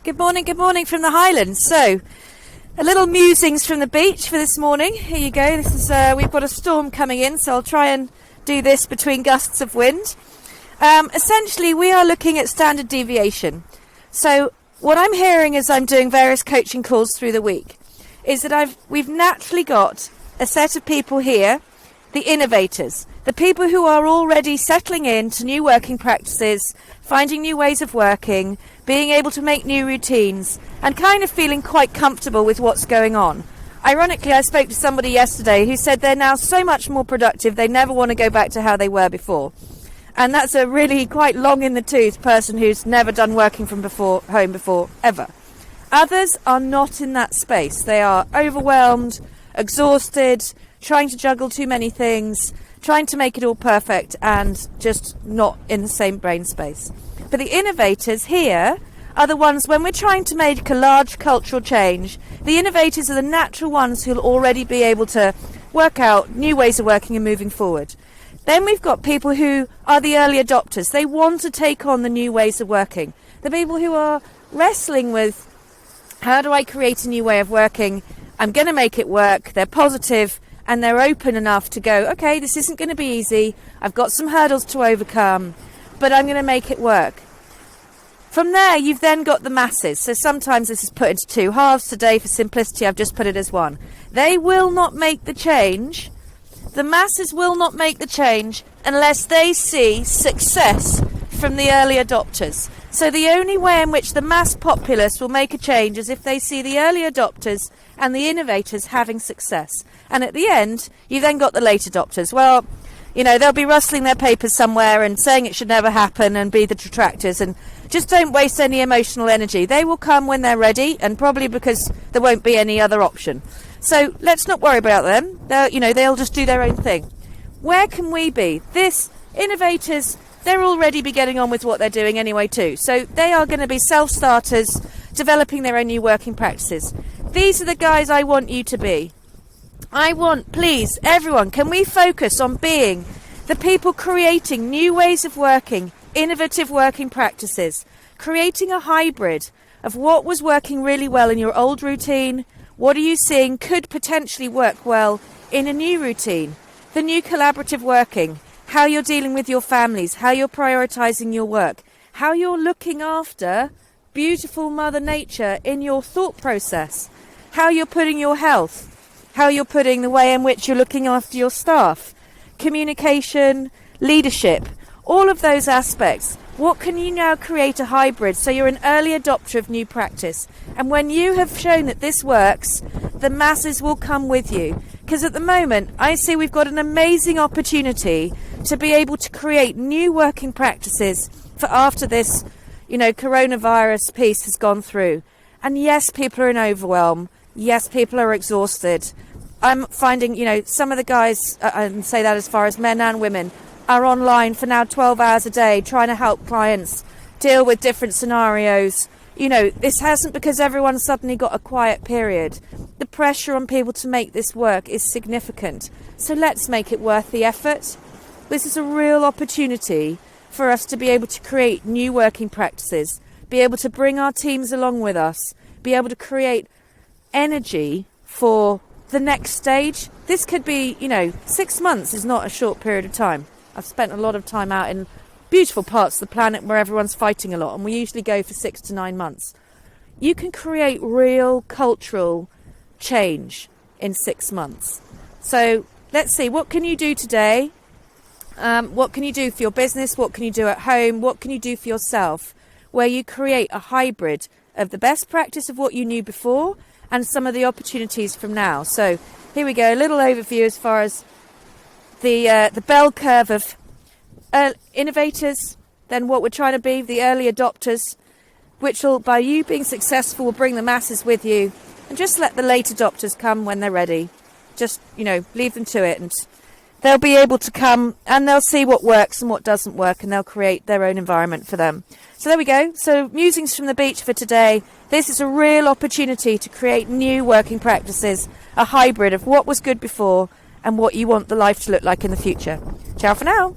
Good morning from the Highlands. So, a little musings from the beach for this morning. Here you go. This is we've got a storm coming in, so I'll try and do this between gusts of wind. Essentially, we are looking at standard deviation. So, what I'm hearing as I'm doing various coaching calls through the week is that we've naturally got a set of people here, the innovators, the people who are already settling into new working practices, finding new ways of working, being able to make new routines, and kind of feeling quite comfortable with what's going on. Ironically, I spoke to somebody yesterday who said they're now so much more productive, they never want to go back to how they were before. And that's a really quite long in the tooth person who's never done working from home before, ever. Others are not in that space. They are overwhelmed, exhausted, trying to juggle too many things, trying to make it all perfect, and just not in the same brain space. But the innovators here are the ones, when we're trying to make a large cultural change, the innovators are the natural ones who'll already be able to work out new ways of working and moving forward. Then we've got people who are the early adopters. They want to take on the new ways of working. The people who are wrestling with, how do I create a new way of working? I'm going to make it work. They're positive and they're open enough to go, okay, this isn't going to be easy. I've got some hurdles to overcome, but I'm going to make it work. From there, you've then got the masses. So sometimes this is put into two halves. Today, for simplicity, I've just put it as one. They will not make the change. The masses will not make the change unless they see success from the early adopters. So the only way in which the mass populace will make a change is if they see the early adopters and the innovators having success. And at the end, you've then got the late adopters. Well, you know, they'll be rustling their papers somewhere and saying it should never happen and be the detractors, and just don't waste any emotional energy. They will come when they're ready, and probably because there won't be any other option. So let's not worry about them. They'll just do their own thing. Where can we be? This innovators, they're already be getting on with what they're doing anyway too. So they are going to be self-starters, developing their own new working practices. These are the guys I want you to be. I want, please, everyone, can we focus on being the people creating new ways of working, innovative working practices, creating a hybrid of what was working really well in your old routine, what are you seeing could potentially work well in a new routine, the new collaborative working, how you're dealing with your families, how you're prioritising your work, how you're looking after beautiful Mother Nature in your thought process, how you're putting your health, how you're putting the way in which you're looking after your staff, communication, leadership, all of those aspects. What can you now create a hybrid so you're an early adopter of new practice? And when you have shown that this works, the masses will come with you. Because at the moment, I see we've got an amazing opportunity to be able to create new working practices for after this, coronavirus piece has gone through. And yes, people are in overwhelm. Yes, people are exhausted. I'm finding, some of the guys, and say that as far as men and women, are online for now 12 hours a day trying to help clients deal with different scenarios. This hasn't because everyone's suddenly got a quiet period. The pressure on people to make this work is significant. So let's make it worth the effort. This is a real opportunity for us to be able to create new working practices, be able to bring our teams along with us, be able to create energy for the next stage. This could be, 6 months is not a short period of time. I've spent a lot of time out in beautiful parts of the planet where everyone's fighting a lot, and we usually go for 6 to 9 months. You can create real cultural change in 6 months. So let's see, what can you do today? What can you do for your business? What can you do at home? What can you do for yourself? Where you create a hybrid of the best practice of what you knew before and some of the opportunities from now. So here we go, a little overview as far as the bell curve of innovators, then what we're trying to be, the early adopters, which will, by you being successful, will bring the masses with you, and just let the late adopters come when they're ready. Just, leave them to it, and they'll be able to come and they'll see what works and what doesn't work, and they'll create their own environment for them. So there we go. So musings from the beach for today. This is a real opportunity to create new working practices, a hybrid of what was good before and what you want the life to look like in the future. Ciao for now.